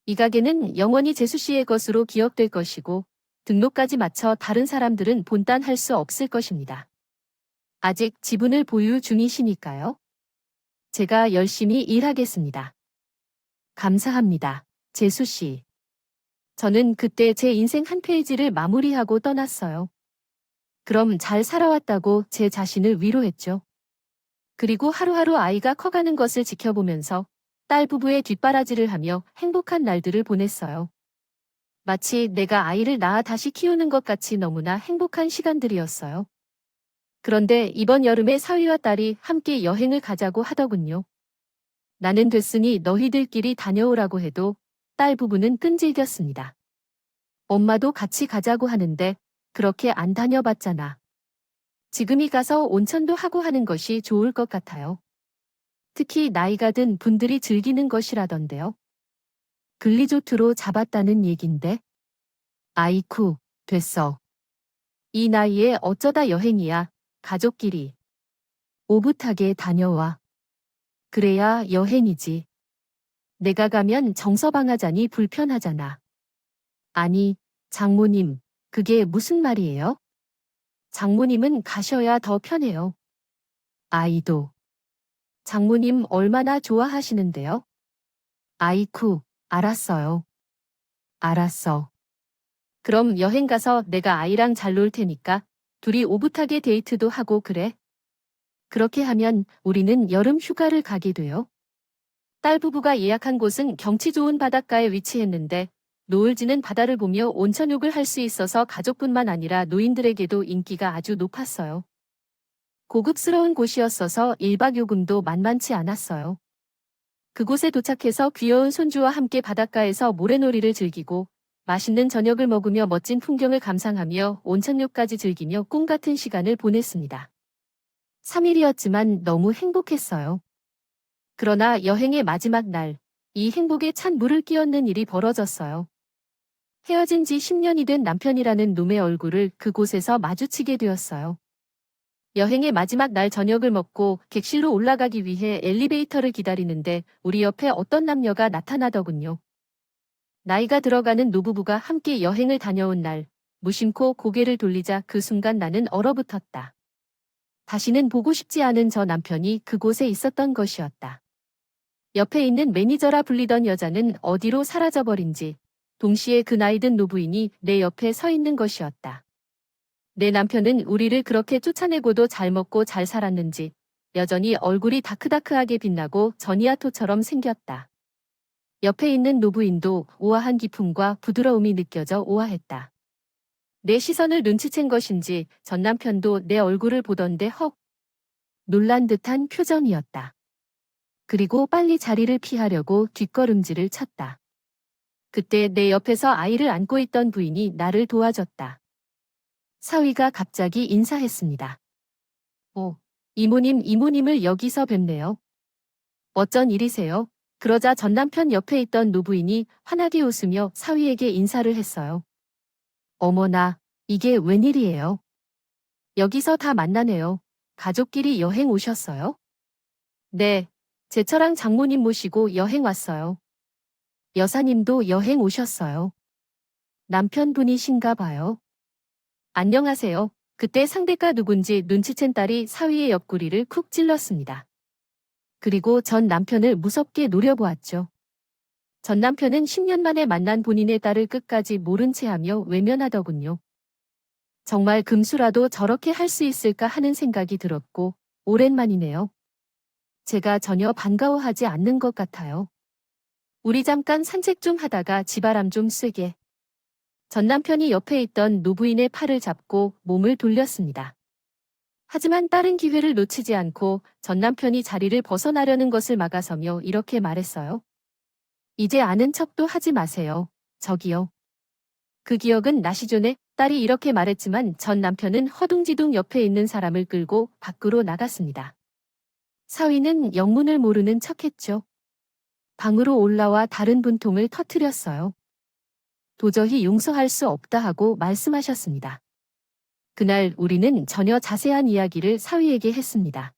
이 가게는 영원히 재수 씨의 것으로 기억될 것이고, 등록까지 마쳐 다른 사람들은 본딴할 수 없을 것입니다. 아직 지분을 보유 중이시니까요. 제가 열심히 일하겠습니다. 감사합니다. 재수 씨. 저는 그때 제 인생 한 페이지를 마무리하고 떠났어요. 그럼 잘 살아왔다고 제 자신을 위로했죠. 그리고 하루하루 아이가 커가는 것을 지켜보면서 딸 부부의 뒷바라지를 하며 행복한 날들을 보냈어요. 마치 내가 아이를 낳아 다시 키우는 것 같이 너무나 행복한 시간들이었어요. 그런데 이번 여름에 사위와 딸이 함께 여행을 가자고 하더군요. 나는 됐으니 너희들끼리 다녀오라고 해도 딸 부부는 끈질겼습니다. 엄마도 같이 가자고 하는데 그렇게 안 다녀봤잖아. 지금이 가서 온천도 하고 하는 것이 좋을 것 같아요. 특히 나이가 든 분들이 즐기는 것이라던데요. 글리조트로 잡았다는 얘긴데. 아이쿠, 됐어. 이 나이에 어쩌다 여행이야. 가족끼리. 오붓하게 다녀와. 그래야 여행이지. 내가 가면 정서방하자니 불편하잖아. 아니, 장모님, 그게 무슨 말이에요? 장모님은 가셔야 더 편해요. 아이도. 장모님 얼마나 좋아하시는데요? 아이쿠, 알았어요. 알았어. 그럼 여행 가서 내가 아이랑 잘 놀 테니까 둘이 오붓하게 데이트도 하고 그래. 그렇게 하면 우리는 여름 휴가를 가게 돼요. 딸 부부가 예약한 곳은 경치 좋은 바닷가에 위치했는데 노을지는 바다를 보며 온천욕을 할 수 있어서 가족뿐만 아니라 노인들에게도 인기가 아주 높았어요. 고급스러운 곳이었어서 1박 요금도 만만치 않았어요. 그곳에 도착해서 귀여운 손주와 함께 바닷가에서 모래놀이를 즐기고 맛있는 저녁을 먹으며 멋진 풍경을 감상하며 온천욕까지 즐기며 꿈 같은 시간을 보냈습니다. 3일이었지만 너무 행복했어요. 그러나 여행의 마지막 날, 이 행복에 찬 물을 끼얹는 일이 벌어졌어요. 헤어진 지 10년이 된 남편이라는 놈의 얼굴을 그곳에서 마주치게 되었어요. 여행의 마지막 날 저녁을 먹고 객실로 올라가기 위해 엘리베이터를 기다리는데 우리 옆에 어떤 남녀가 나타나더군요. 나이가 들어가는 노부부가 함께 여행을 다녀온 날, 무심코 고개를 돌리자 그 순간 나는 얼어붙었다. 다시는 보고 싶지 않은 저 남편이 그곳에 있었던 것이었다. 옆에 있는 매니저라 불리던 여자는 어디로 사라져버린지 동시에 그 나이든 노부인이 내 옆에 서 있는 것이었다. 내 남편은 우리를 그렇게 쫓아내고도 잘 먹고 잘 살았는지 여전히 얼굴이 다크다크하게 빛나고 전이아토처럼 생겼다. 옆에 있는 노부인도 우아한 기품과 부드러움이 느껴져 우아했다. 내 시선을 눈치챈 것인지 전 남편도 내 얼굴을 보던데 헉! 놀란 듯한 표정이었다. 그리고 빨리 자리를 피하려고 뒷걸음질을 쳤다. 그때 내 옆에서 아이를 안고 있던 부인이 나를 도와줬다. 사위가 갑자기 인사했습니다. 오, 이모님을 여기서 뵙네요. 어쩐 일이세요? 그러자 전 남편 옆에 있던 노부인이 환하게 웃으며 사위에게 인사를 했어요. 어머나, 이게 웬일이에요? 여기서 다 만나네요. 가족끼리 여행 오셨어요? 네, 제처랑 장모님 모시고 여행 왔어요. 여사님도 여행 오셨어요. 남편분이신가 봐요. 안녕하세요. 그때 상대가 누군지 눈치챈 딸이 사위의 옆구리를 쿡 찔렀습니다. 그리고 전 남편을 무섭게 노려보았죠. 전 남편은 10년 만에 만난 본인의 딸을 끝까지 모른 채 하며 외면하더군요. 정말 금수라도 저렇게 할 수 있을까 하는 생각이 들었고, 오랜만이네요. 제가 전혀 반가워하지 않는 것 같아요. 우리 잠깐 산책 좀 하다가 지바람 좀 쐬게. 전 남편이 옆에 있던 노부인의 팔을 잡고 몸을 돌렸습니다. 하지만 다른 기회를 놓치지 않고 전 남편이 자리를 벗어나려는 것을 막아서며 이렇게 말했어요. 이제 아는 척도 하지 마세요. 저기요. 그 기억은 나시존에 딸이 이렇게 말했지만 전 남편은 허둥지둥 옆에 있는 사람을 끌고 밖으로 나갔습니다. 사위는 영문을 모르는 척했죠. 방으로 올라와 다른 분통을 터뜨렸어요. 도저히 용서할 수 없다 하고 말씀하셨습니다. 그날 우리는 전혀 자세한 이야기를 사위에게 했습니다.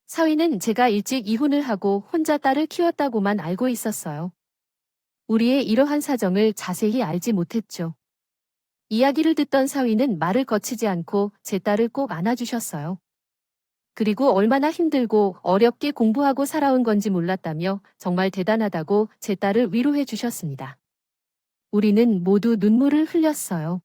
사위는 제가 일찍 이혼을 하고 혼자 딸을 키웠다고만 알고 있었어요. 우리의 이러한 사정을 자세히 알지 못했죠. 이야기를 듣던 사위는 말을 거치지 않고 제 딸을 꼭 안아주셨어요. 그리고 얼마나 힘들고 어렵게 공부하고 살아온 건지 몰랐다며 정말 대단하다고 제 딸을 위로해 주셨습니다. 우리는 모두 눈물을 흘렸어요.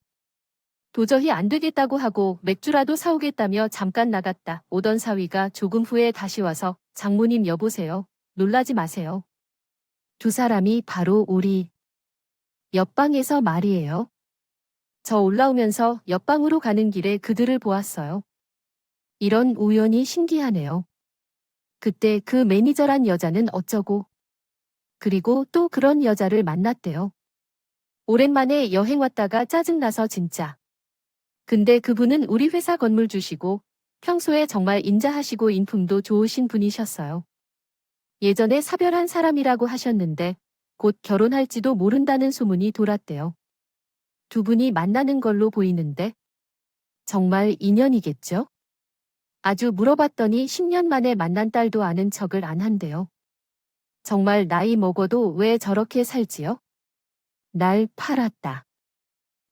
도저히 안 되겠다고 하고 맥주라도 사오겠다며 잠깐 나갔다 오던 사위가 조금 후에 다시 와서 장모님 여보세요. 놀라지 마세요. 두 사람이 바로 우리 옆방에서 말이에요. 저 올라오면서 옆방으로 가는 길에 그들을 보았어요. 이런 우연이 신기하네요. 그때 그 매니저란 여자는 어쩌고. 그리고 또 그런 여자를 만났대요. 오랜만에 여행 왔다가 짜증나서 진짜. 근데 그분은 우리 회사 건물 주시고 평소에 정말 인자하시고 인품도 좋으신 분이셨어요. 예전에 사별한 사람이라고 하셨는데 곧 결혼할지도 모른다는 소문이 돌았대요. 두 분이 만나는 걸로 보이는데 정말 인연이겠죠? 아주 물어봤더니 10년 만에 만난 딸도 아는 척을 안 한대요. 정말 나이 먹어도 왜 저렇게 살지요? 날 팔았다.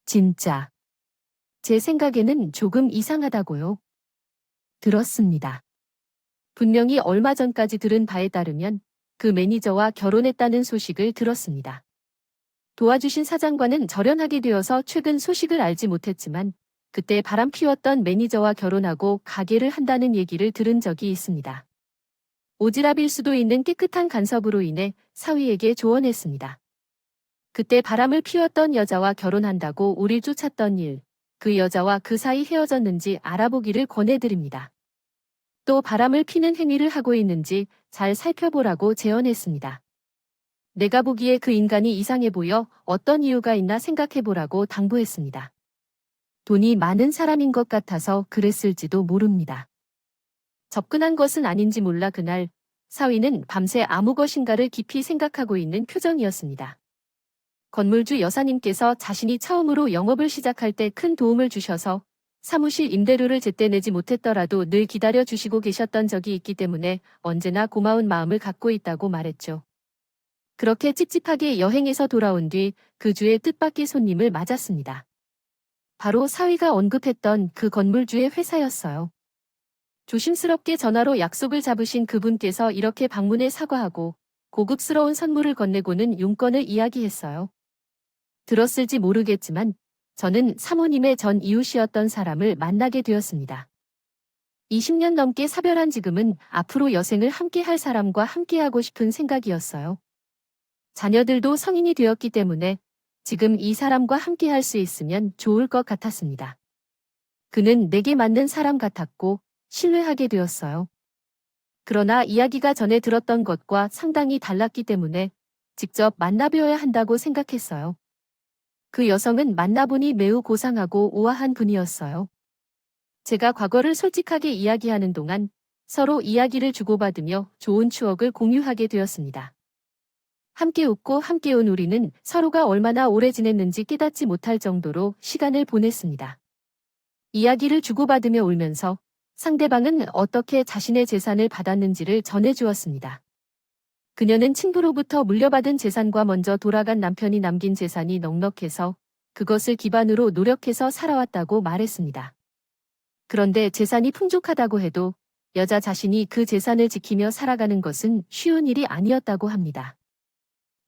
진짜. 제 생각에는 조금 이상하다고요. 들었습니다. 분명히 얼마 전까지 들은 바에 따르면 그 매니저와 결혼했다는 소식을 들었습니다. 도와주신 사장과는 절연하게 되어서 최근 소식을 알지 못했지만 그때 바람 피웠던 매니저와 결혼하고 가게를 한다는 얘기를 들은 적이 있습니다. 오지랖일 수도 있는 깨끗한 간섭으로 인해 사위에게 조언했습니다. 그때 바람을 피웠던 여자와 결혼한다고 우릴 쫓았던 일, 그 여자와 그 사이 헤어졌는지 알아보기를 권해드립니다. 또 바람을 피는 행위를 하고 있는지 잘 살펴보라고 제언했습니다. 내가 보기에 그 인간이 이상해 보여 어떤 이유가 있나 생각해보라고 당부했습니다. 돈이 많은 사람인 것 같아서 그랬을지도 모릅니다. 접근한 것은 아닌지 몰라 그날 사위는 밤새 아무 것인가를 깊이 생각하고 있는 표정이었습니다. 건물주 여사님께서 자신이 처음으로 영업을 시작할 때 큰 도움을 주셔서 사무실 임대료를 제때 내지 못했더라도 늘 기다려 주시고 계셨던 적이 있기 때문에 언제나 고마운 마음을 갖고 있다고 말했죠. 그렇게 찝찝하게 여행에서 돌아온 뒤 그 주에 뜻밖의 손님을 맞았습니다. 바로 사위가 언급했던 그 건물주의 회사였어요. 조심스럽게 전화로 약속을 잡으신 그분께서 이렇게 방문해 사과하고 고급스러운 선물을 건네고는 용건을 이야기했어요. 들었을지 모르겠지만 저는 사모님의 전 이웃이었던 사람을 만나게 되었습니다. 20년 넘게 사별한 지금은 앞으로 여생을 함께 할 사람과 함께하고 싶은 생각이었어요. 자녀들도 성인이 되었기 때문에 지금 이 사람과 함께할 수 있으면 좋을 것 같았습니다. 그는 내게 맞는 사람 같았고 신뢰하게 되었어요. 그러나 이야기가 전에 들었던 것과 상당히 달랐기 때문에 직접 만나뵈어야 한다고 생각했어요. 그 여성은 만나보니 매우 고상하고 우아한 분이었어요. 제가 과거를 솔직하게 이야기하는 동안 서로 이야기를 주고받으며 좋은 추억을 공유하게 되었습니다. 함께 웃고 함께 온 우리는 서로가 얼마나 오래 지냈는지 깨닫지 못할 정도로 시간을 보냈습니다. 이야기를 주고받으며 울면서 상대방은 어떻게 자신의 재산을 받았는지를 전해주었습니다. 그녀는 친부로부터 물려받은 재산과 먼저 돌아간 남편이 남긴 재산이 넉넉해서 그것을 기반으로 노력해서 살아왔다고 말했습니다. 그런데 재산이 풍족하다고 해도 여자 자신이 그 재산을 지키며 살아가는 것은 쉬운 일이 아니었다고 합니다.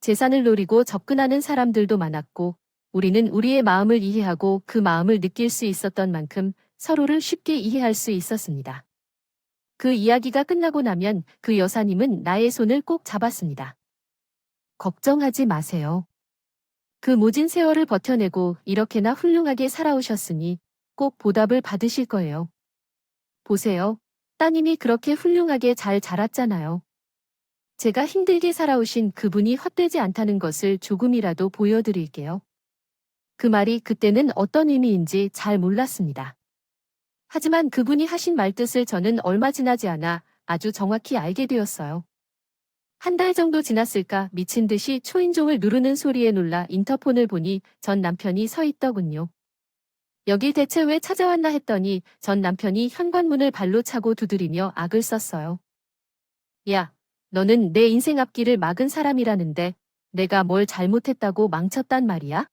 재산을 노리고 접근하는 사람들도 많았고 우리는 우리의 마음을 이해하고 그 마음을 느낄 수 있었던 만큼 서로를 쉽게 이해할 수 있었습니다. 그 이야기가 끝나고 나면 그 여사님은 나의 손을 꼭 잡았습니다. 걱정하지 마세요. 그 모진 세월을 버텨내고 이렇게나 훌륭하게 살아오셨으니 꼭 보답을 받으실 거예요. 보세요. 따님이 그렇게 훌륭하게 잘 자랐잖아요. 제가 힘들게 살아오신 그분이 헛되지 않다는 것을 조금이라도 보여드릴게요. 그 말이 그때는 어떤 의미인지 잘 몰랐습니다. 하지만 그분이 하신 말뜻을 저는 얼마 지나지 않아 아주 정확히 알게 되었어요. 한 달 정도 지났을까 미친 듯이 초인종을 누르는 소리에 놀라 인터폰을 보니 전 남편이 서 있더군요. 여기 대체 왜 찾아왔나 했더니 전 남편이 현관문을 발로 차고 두드리며 악을 썼어요. 야, 너는 내 인생 앞길을 막은 사람이라는데 내가 뭘 잘못했다고 망쳤단 말이야?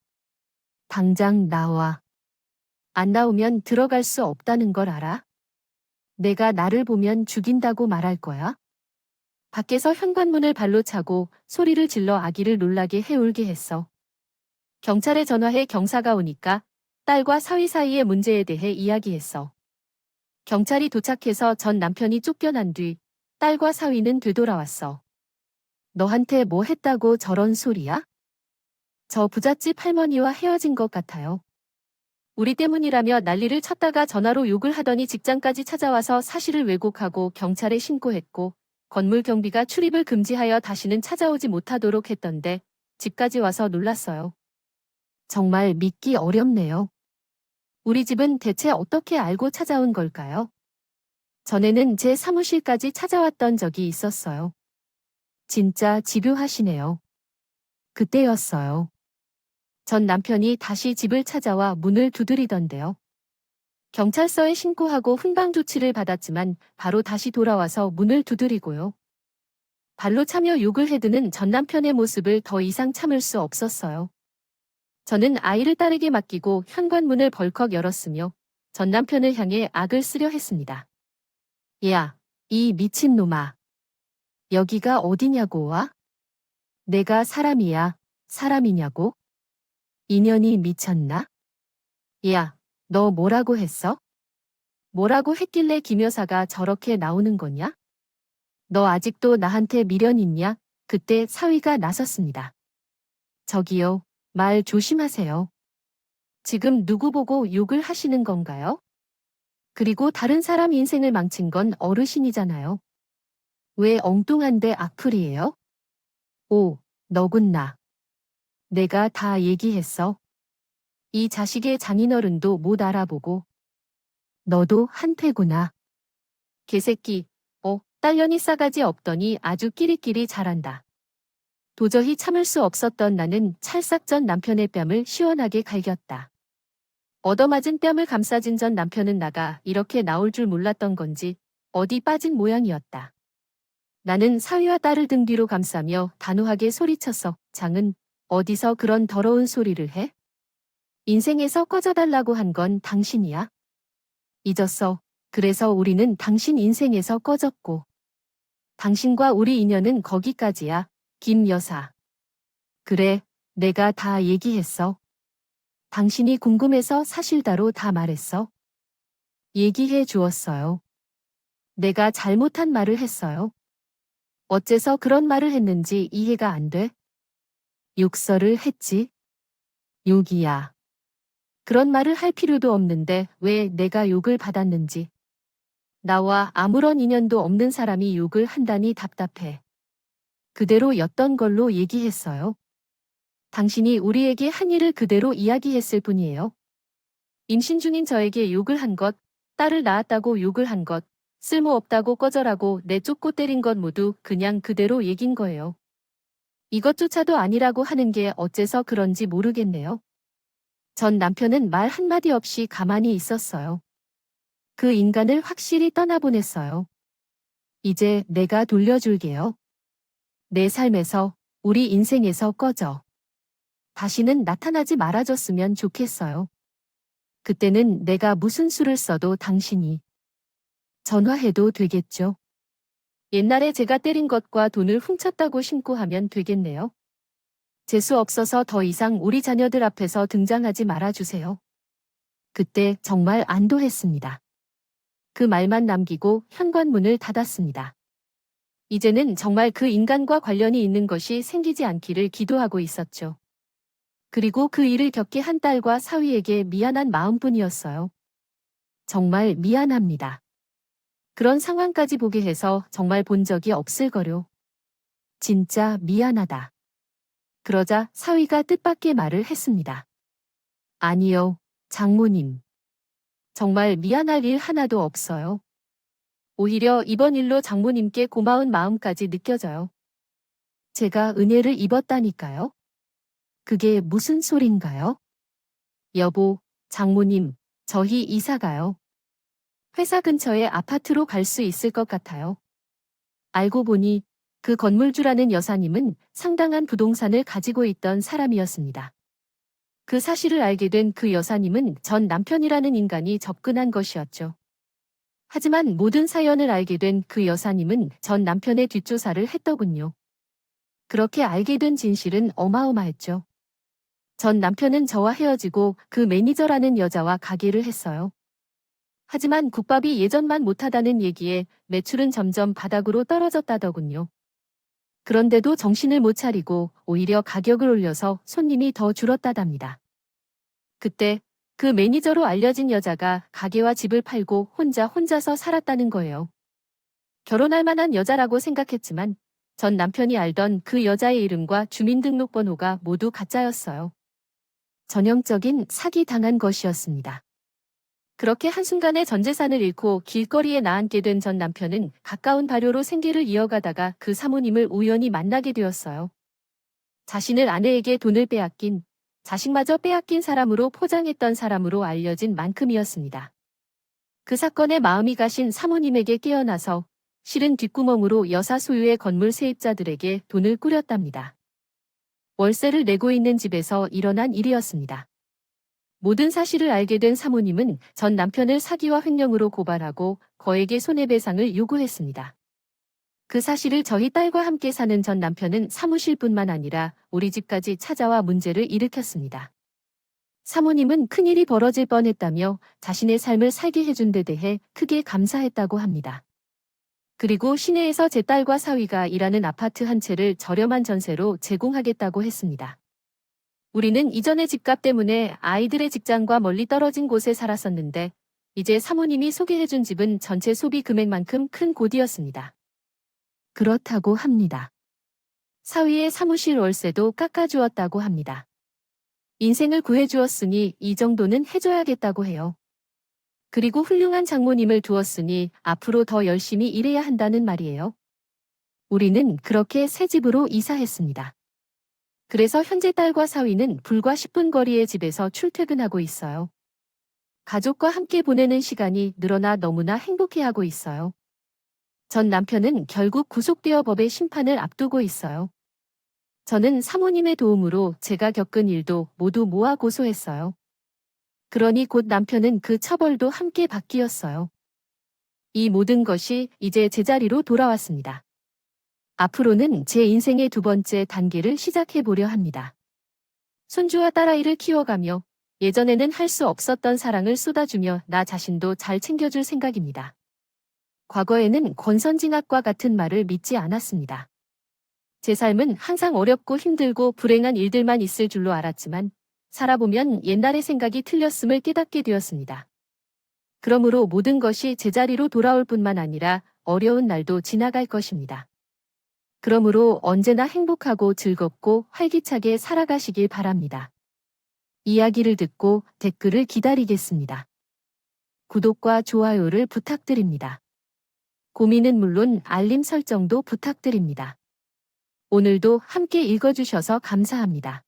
당장 나와. 안 나오면 들어갈 수 없다는 걸 알아? 내가 나를 보면 죽인다고 말할 거야? 밖에서 현관문을 발로 차고 소리를 질러 아기를 놀라게 해울게 했어. 경찰에 전화해 경사가 오니까 딸과 사위 사이의 문제에 대해 이야기했어. 경찰이 도착해서 전 남편이 쫓겨난 뒤 딸과 사위는 되돌아왔어. 너한테 뭐 했다고 저런 소리야? 저 부잣집 할머니와 헤어진 것 같아요. 우리 때문이라며 난리를 쳤다가 전화로 욕을 하더니 직장까지 찾아와서 사실을 왜곡하고 경찰에 신고했고 건물 경비가 출입을 금지하여 다시는 찾아오지 못하도록 했던데 집까지 와서 놀랐어요. 정말 믿기 어렵네요. 우리 집은 대체 어떻게 알고 찾아온 걸까요? 전에는 제 사무실까지 찾아왔던 적이 있었어요. 진짜 집요하시네요. 그때였어요. 전 남편이 다시 집을 찾아와 문을 두드리던데요. 경찰서에 신고하고 훈방 조치를 받았지만 바로 다시 돌아와서 문을 두드리고요. 발로 차며 욕을 해드는 전 남편의 모습을 더 이상 참을 수 없었어요. 저는 아이를 딸에게 맡기고 현관문을 벌컥 열었으며 전 남편을 향해 악을 쓰려 했습니다. 야, 이 미친놈아. 여기가 어디냐고 와? 내가 사람이야, 사람이냐고? 인연이 미쳤나? 야, 너 뭐라고 했어? 뭐라고 했길래 김 여사가 저렇게 나오는 거냐? 너 아직도 나한테 미련 있냐? 그때 사위가 나섰습니다. 저기요, 말 조심하세요. 지금 누구 보고 욕을 하시는 건가요? 그리고 다른 사람 인생을 망친 건 어르신이잖아요. 왜 엉뚱한데 악플이에요? 오, 너군나. 내가 다 얘기했어. 이 자식의 장인어른도 못 알아보고. 너도 한패구나. 개새끼, 딸년이 싸가지 없더니 아주 끼리끼리 잘한다. 도저히 참을 수 없었던 나는 찰싹 전 남편의 뺨을 시원하게 갈겼다. 얻어맞은 뺨을 감싸진 전 남편은 나가 이렇게 나올 줄 몰랐던 건지 어디 빠진 모양이었다. 나는 사위와 딸을 등 뒤로 감싸며 단호하게 소리쳤어. 장은 어디서 그런 더러운 소리를 해? 인생에서 꺼져달라고 한 건 당신이야. 잊었어. 그래서 우리는 당신 인생에서 꺼졌고. 당신과 우리 인연은 거기까지야, 김 여사. 그래, 내가 다 얘기했어. 당신이 궁금해서 사실대로 다 말했어. 얘기해 주었어요. 내가 잘못한 말을 했어요. 어째서 그런 말을 했는지 이해가 안 돼? 욕설을 했지. 욕이야. 그런 말을 할 필요도 없는데 왜 내가 욕을 받았는지. 나와 아무런 인연도 없는 사람이 욕을 한다니 답답해. 그대로였던 걸로 얘기했어요. 당신이 우리에게 한 일을 그대로 이야기했을 뿐이에요. 임신 중인 저에게 욕을 한 것, 딸을 낳았다고 욕을 한 것, 쓸모없다고 꺼져라고 내쫓고 때린 것 모두 그냥 그대로 얘긴 거예요. 이것조차도 아니라고 하는 게 어째서 그런지 모르겠네요. 전 남편은 말 한마디 없이 가만히 있었어요. 그 인간을 확실히 떠나보냈어요. 이제 내가 돌려줄게요. 내 삶에서, 우리 인생에서 꺼져. 다시는 나타나지 말아줬으면 좋겠어요. 그때는 내가 무슨 수를 써도 당신이 전화해도 되겠죠. 옛날에 제가 때린 것과 돈을 훔쳤다고 신고하면 되겠네요. 재수 없어서 더 이상 우리 자녀들 앞에서 등장하지 말아주세요. 그때 정말 안도했습니다. 그 말만 남기고 현관문을 닫았습니다. 이제는 정말 그 인간과 관련이 있는 것이 생기지 않기를 기도하고 있었죠. 그리고 그 일을 겪게 한 딸과 사위에게 미안한 마음뿐이었어요. 정말 미안합니다. 그런 상황까지 보게 해서 정말 본 적이 없을 거요. 진짜 미안하다. 그러자 사위가 뜻밖의 말을 했습니다. 아니요, 장모님. 정말 미안할 일 하나도 없어요. 오히려 이번 일로 장모님께 고마운 마음까지 느껴져요. 제가 은혜를 입었다니까요. 그게 무슨 소린가요? 여보, 장모님, 저희 이사가요. 회사 근처에 아파트로 갈 수 있을 것 같아요. 알고 보니 그 건물주라는 여사님은 상당한 부동산을 가지고 있던 사람이었습니다. 그 사실을 알게 된 그 여사님은 전 남편이라는 인간이 접근한 것이었죠. 하지만 모든 사연을 알게 된 그 여사님은 전 남편의 뒷조사를 했더군요. 그렇게 알게 된 진실은 어마어마했죠. 전 남편은 저와 헤어지고 그 매니저라는 여자와 가게를 했어요. 하지만 국밥이 예전만 못하다는 얘기에 매출은 점점 바닥으로 떨어졌다더군요. 그런데도 정신을 못 차리고 오히려 가격을 올려서 손님이 더 줄었다답니다. 그때 그 매니저로 알려진 여자가 가게와 집을 팔고 혼자서 살았다는 거예요. 결혼할 만한 여자라고 생각했지만 전 남편이 알던 그 여자의 이름과 주민등록번호가 모두 가짜였어요. 전형적인 사기 당한 것이었습니다. 그렇게 한순간에 전 재산을 잃고 길거리에 나앉게 된 전 남편은 가까운 발효로 생계를 이어가다가 그 사모님을 우연히 만나게 되었어요. 자신을 아내에게 돈을 빼앗긴, 자식마저 빼앗긴 사람으로 포장했던 사람으로 알려진 만큼이었습니다. 그 사건에 마음이 가신 사모님에게 깨어나서 실은 뒷구멍으로 여사 소유의 건물 세입자들에게 돈을 꾸렸답니다. 월세를 내고 있는 집에서 일어난 일이었습니다. 모든 사실을 알게 된 사모님은 전 남편을 사기와 횡령으로 고발하고 거액의 손해배상을 요구했습니다. 그 사실을 저희 딸과 함께 사는 전 남편은 사무실뿐만 아니라 우리 집까지 찾아와 문제를 일으켰습니다. 사모님은 큰일이 벌어질 뻔했다며 자신의 삶을 살게 해준 데 대해 크게 감사했다고 합니다. 그리고 시내에서 제 딸과 사위가 일하는 아파트 한 채를 저렴한 전세로 제공하겠다고 했습니다. 우리는 이전의 집값 때문에 아이들의 직장과 멀리 떨어진 곳에 살았었는데 이제 사모님이 소개해준 집은 전체 소비 금액만큼 큰 곳이었습니다. 그렇다고 합니다. 사위의 사무실 월세도 깎아주었다고 합니다. 인생을 구해주었으니 이 정도는 해줘야겠다고 해요. 그리고 훌륭한 장모님을 두었으니 앞으로 더 열심히 일해야 한다는 말이에요. 우리는 그렇게 새 집으로 이사했습니다. 그래서 현재 딸과 사위는 불과 10분 거리의 집에서 출퇴근하고 있어요. 가족과 함께 보내는 시간이 늘어나 너무나 행복해하고 있어요. 전 남편은 결국 구속되어 법의 심판을 앞두고 있어요. 저는 사모님의 도움으로 제가 겪은 일도 모두 모아 고소했어요. 그러니 곧 남편은 그 처벌도 함께 받기였어요. 이 모든 것이 이제 제자리로 돌아왔습니다. 앞으로는 제 인생의 두 번째 단계를 시작해 보려 합니다. 손주와 딸아이를 키워가며 예전에는 할 수 없었던 사랑을 쏟아주며 나 자신도 잘 챙겨줄 생각입니다. 과거에는 권선징악과 같은 말을 믿지 않았습니다. 제 삶은 항상 어렵고 힘들고 불행한 일들만 있을 줄로 알았지만 살아보면 옛날의 생각이 틀렸음을 깨닫게 되었습니다. 그러므로 모든 것이 제자리로 돌아올 뿐만 아니라 어려운 날도 지나갈 것입니다. 그러므로 언제나 행복하고 즐겁고 활기차게 살아가시길 바랍니다. 이야기를 듣고 댓글을 기다리겠습니다. 구독과 좋아요를 부탁드립니다. 고민은 물론 알림 설정도 부탁드립니다. 오늘도 함께 읽어주셔서 감사합니다.